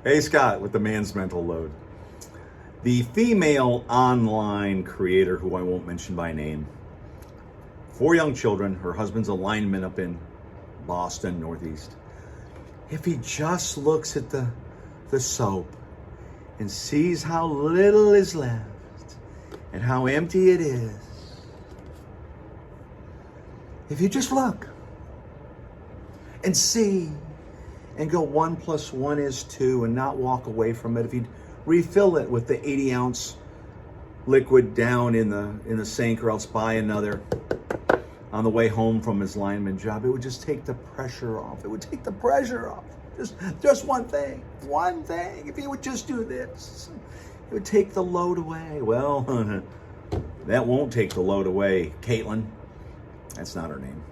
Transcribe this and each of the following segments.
Hey, Scott, with the man's mental load. The female online creator, who I won't mention by name, 4 young children, her husband's a lineman up in Boston, Northeast. If he just looks at the soap and sees how little is left and how empty it is, if you just look and see and go 1 + 1 is 2 and not walk away from it, if you'd refill it with the 80-ounce liquid down in the sink, or else buy another on the way home from his lineman job, it would just take the pressure off. It would take the pressure off. Just one thing. If you would just do this, it would take the load away. Well, that won't take the load away, Caitlin. That's not her name.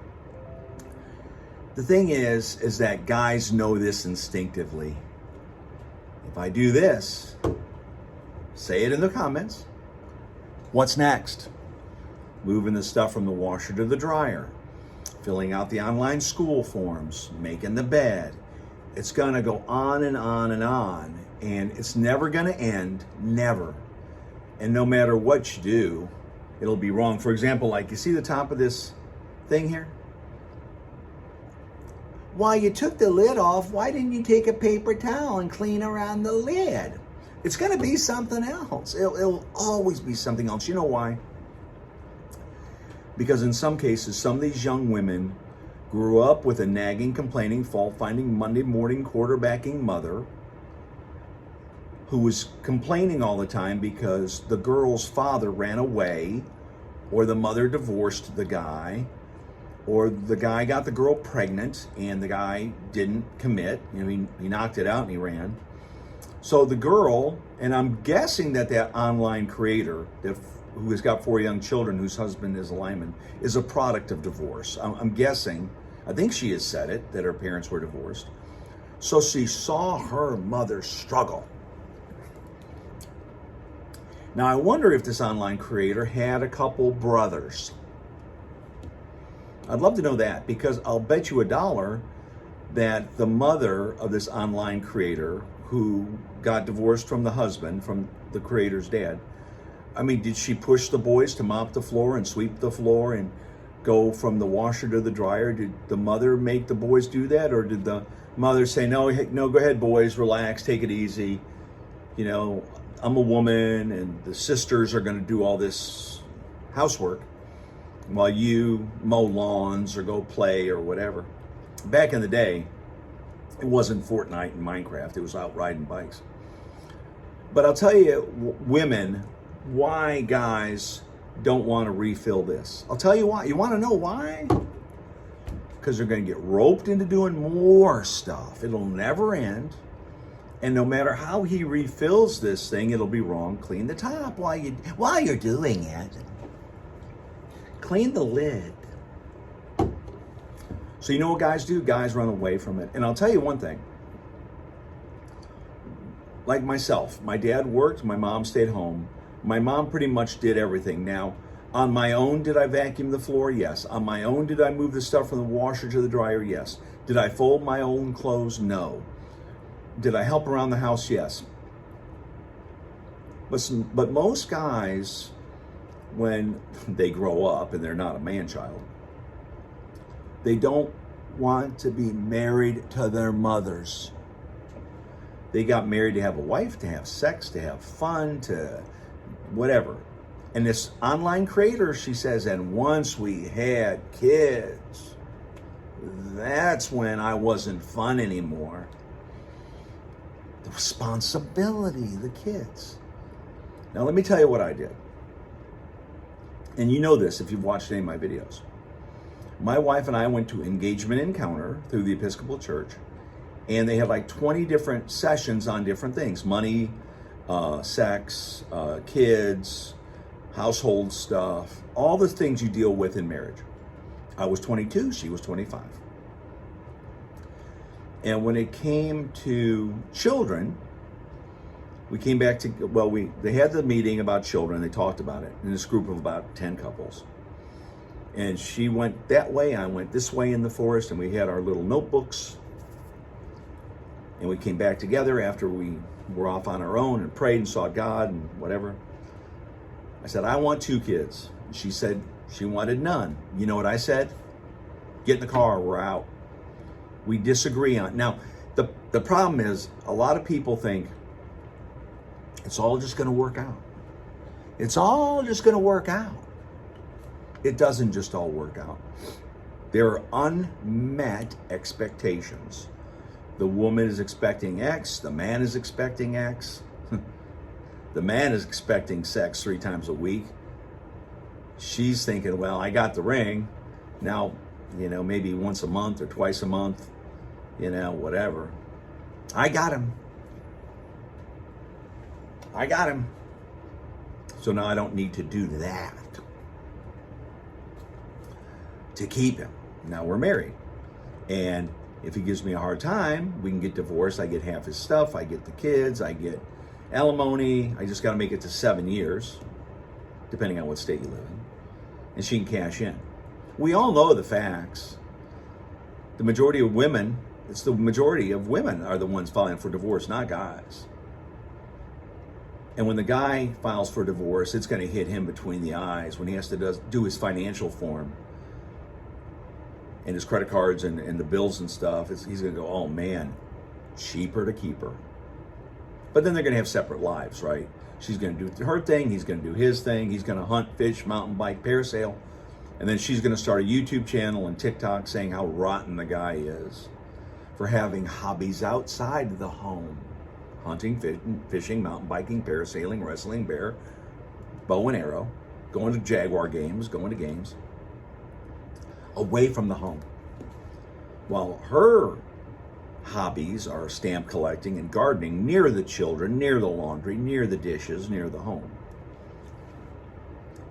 The thing is that guys know this instinctively. If I do this, say it in the comments. What's next? Moving the stuff from the washer to the dryer, filling out the online school forms, making the bed. It's gonna go on and on and on, and it's never gonna end, never. And no matter what you do, it'll be wrong. For example, like you see the top of this thing here? Why, you took the lid off, why didn't you take a paper towel and clean around the lid? It's gonna be something else. It'll always be something else. You know why? Because in some cases, some of these young women grew up with a nagging, complaining, fault-finding, Monday morning quarterbacking mother who was complaining all the time because the girl's father ran away, or the mother divorced the guy, or the guy got the girl pregnant and the guy didn't commit. You know, he knocked it out and he ran. So the girl, and I'm guessing that online creator who has got 4 young children, whose husband is a lineman, is a product of divorce. I'm guessing, I think she has said it, that her parents were divorced. So she saw her mother struggle. Now I wonder if this online creator had a couple brothers. I'd love to know that, because I'll bet you $1 that the mother of this online creator, who got divorced from the husband, from the creator's dad, I mean, did she push the boys to mop the floor and sweep the floor and go from the washer to the dryer? Did the mother make the boys do that? Or did the mother say, no, go ahead, boys, relax, take it easy. You know, I'm a woman and the sisters are going to do all this housework while you mow lawns or go play or whatever. Back in the day, it wasn't Fortnite and Minecraft. It was out riding bikes. But I'll tell you, women, why guys don't want to refill this. I'll tell you why. You want to know why? Because they're going to get roped into doing more stuff. It'll never end. And no matter how he refills this thing, it'll be wrong. Clean the top while you're doing it. Clean the lid. So you know what guys do? Guys run away from it. And I'll tell you one thing. Like myself, my dad worked, my mom stayed home. My mom pretty much did everything. Now, on my own, did I vacuum the floor? Yes. On my own, did I move the stuff from the washer to the dryer? Yes. Did I fold my own clothes? No. Did I help around the house? Yes. But most guys, when they grow up and they're not a man-child, they don't want to be married to their mothers. They got married to have a wife, to have sex, to have fun, to whatever. And this online creator, she says, and once we had kids, that's when I wasn't fun anymore. The responsibility, the kids. Now let me tell you what I did. And you know this if you've watched any of my videos. My wife and I went to Engagement Encounter through the Episcopal Church, and they had like 20 different sessions on different things: money, sex, kids, household stuff, all the things you deal with in marriage. I was 22, she was 25. And when it came to children, we came back to, they had the meeting about children, they talked about it in this group of about 10 couples. And she went that way, I went this way in the forest, and we had our little notebooks. And we came back together after we were off on our own and prayed and saw God and whatever. I said, I want 2 kids. She said she wanted none. You know what I said? Get in the car, we're out. We disagree on. Now, the problem is a lot of people think it's all just going to work out. It's all just going to work out. It doesn't just all work out. There are unmet expectations. The woman is expecting X, the man is expecting X. The man is expecting sex 3 times a week. She's thinking, well, I got the ring. Now, maybe once a month or twice a month, whatever. I got him. So now I don't need to do that to keep him. Now we're married. And if he gives me a hard time, we can get divorced. I get half his stuff. I get the kids. I get alimony. I just got to make it to 7 years, depending on what state you live in. And she can cash in. We all know the facts. The majority of women are the ones filing for divorce, not guys. And when the guy files for divorce, it's going to hit him between the eyes when he has to do his financial form and his credit cards and the bills and stuff. He's going to go, oh man, cheaper to keep her. But then they're going to have separate lives, right? She's going to do her thing. He's going to do his thing. He's going to hunt, fish, mountain bike, parasail. And then she's going to start a YouTube channel and TikTok saying how rotten the guy is for having hobbies outside the home. Hunting, fishing, mountain biking, parasailing, wrestling, bear, bow and arrow, going to Jaguar games, going to games, away from the home. While her hobbies are stamp collecting and gardening near the children, near the laundry, near the dishes, near the home.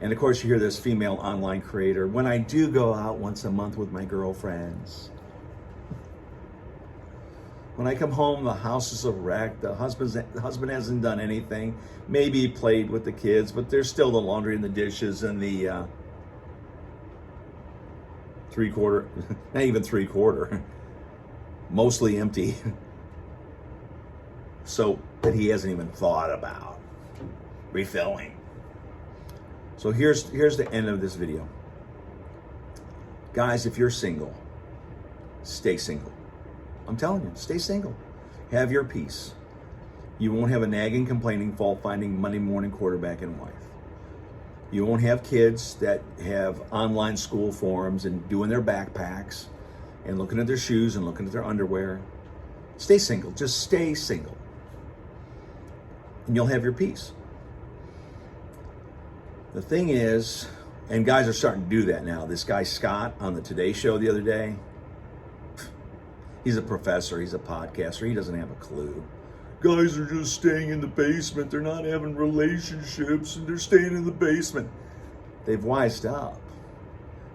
And of course you hear this female online creator, when I do go out once a month with my girlfriends, when I come home, the house is a wreck. The husband hasn't done anything. Maybe he played with the kids, but there's still the laundry and the dishes and the not even three-quarter, mostly empty. So that he hasn't even thought about refilling. So here's the end of this video. Guys, if you're single, stay single. I'm telling you, stay single. Have your peace. You won't have a nagging, complaining, fault-finding, Monday morning quarterbacking wife. You won't have kids that have online school forums and doing their backpacks and looking at their shoes and looking at their underwear. Stay single. Just stay single. And you'll have your peace. The thing is, and guys are starting to do that now. This guy Scott on the Today Show the other day, he's a professor, he's a podcaster, he doesn't have a clue. Guys are just staying in the basement, they're not having relationships, and they're staying in the basement. They've wised up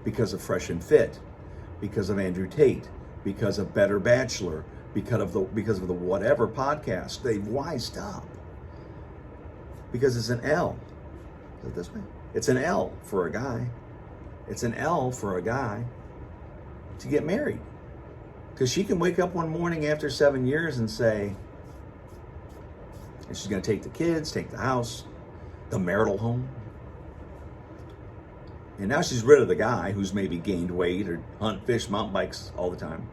because of Fresh and Fit, because of Andrew Tate, because of Better Bachelor, because of the whatever podcast. They've wised up. Because it's an L. Is it this way? It's an L for a guy. It's an L for a guy to get married. Because she can wake up one morning after 7 years and say, and she's going to take the kids, take the house, the marital home. And now she's rid of the guy who's maybe gained weight or hunt, fish, mountain bikes all the time.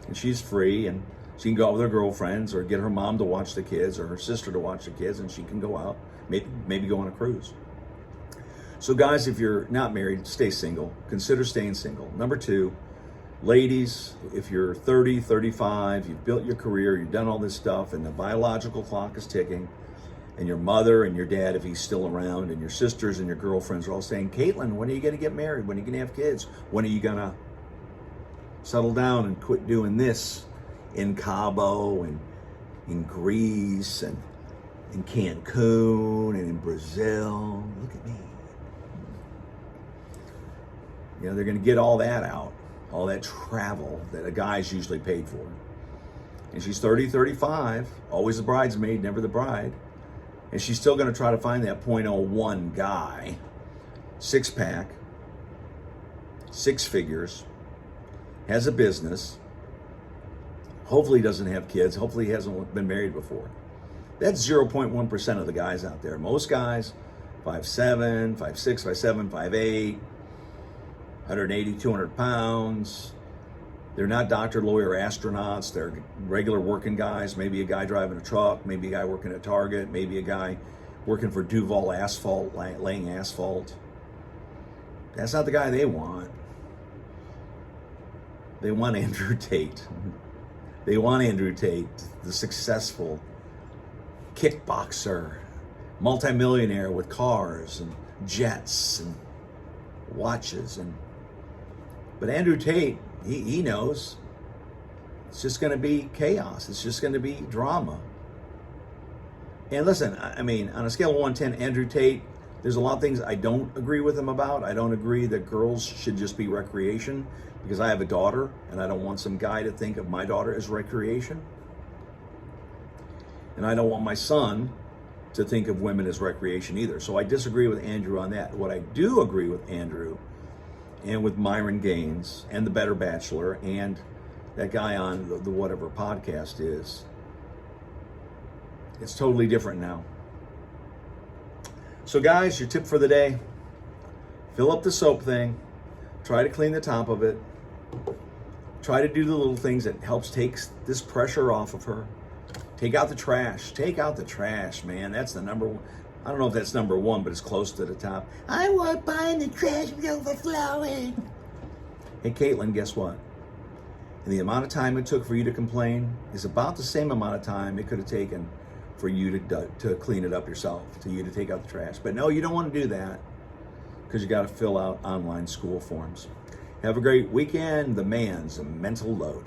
And she's free and she can go out with her girlfriends or get her mom to watch the kids or her sister to watch the kids, and she can go out, maybe go on a cruise. So guys, if you're not married, stay single. Consider staying single. Number 2, ladies, if you're 30, 35, you've built your career, you've done all this stuff, and the biological clock is ticking, and your mother and your dad, if he's still around, and your sisters and your girlfriends are all saying, Caitlin, when are you going to get married? When are you going to have kids? When are you going to settle down and quit doing this in Cabo and in Greece and in Cancun and in Brazil? Look at me. You know, they're going to get all that out. All that travel that a guy's usually paid for. And she's 30, 35, always the bridesmaid, never the bride. And she's still going to try to find that .01 guy, 6-pack, 6 figures, has a business, Hopefully he doesn't have kids. Hopefully he hasn't been married before. That's 0.1% of the guys out there. Most guys, 5'7", 5'6", 5'7", 5'8", 180, 200 pounds. They're not doctor, lawyer, astronauts. They're regular working guys. Maybe a guy driving a truck. Maybe a guy working at Target. Maybe a guy working for Duval Asphalt, laying asphalt. That's not the guy they want. They want Andrew Tate. They want Andrew Tate, the successful kickboxer, multimillionaire with cars and jets and watches. But Andrew Tate, he knows it's just going to be chaos. It's just going to be drama. And listen, I mean, on a scale of 1 to 10, Andrew Tate, there's a lot of things I don't agree with him about. I don't agree that girls should just be recreation, because I have a daughter and I don't want some guy to think of my daughter as recreation. And I don't want my son to think of women as recreation either. So I disagree with Andrew on that. What I do agree with Andrew and with Myron Gaines and The Better Bachelor and that guy on the whatever podcast is, it's totally different now. So guys, your tip for the day, fill up the soap thing, try to clean the top of it, try to do the little things that helps takes this pressure off of her. Take out the trash. Take out the trash, man. That's the number one. I don't know if that's number one, but it's close to the top. I want buying the trash is overflowing. Hey, Caitlin, guess what? And the amount of time it took for you to complain is about the same amount of time it could have taken for you to clean it up yourself, to you to take out the trash. But no, you don't want to do that because you got to fill out online school forms. Have a great weekend. The man's a mental load.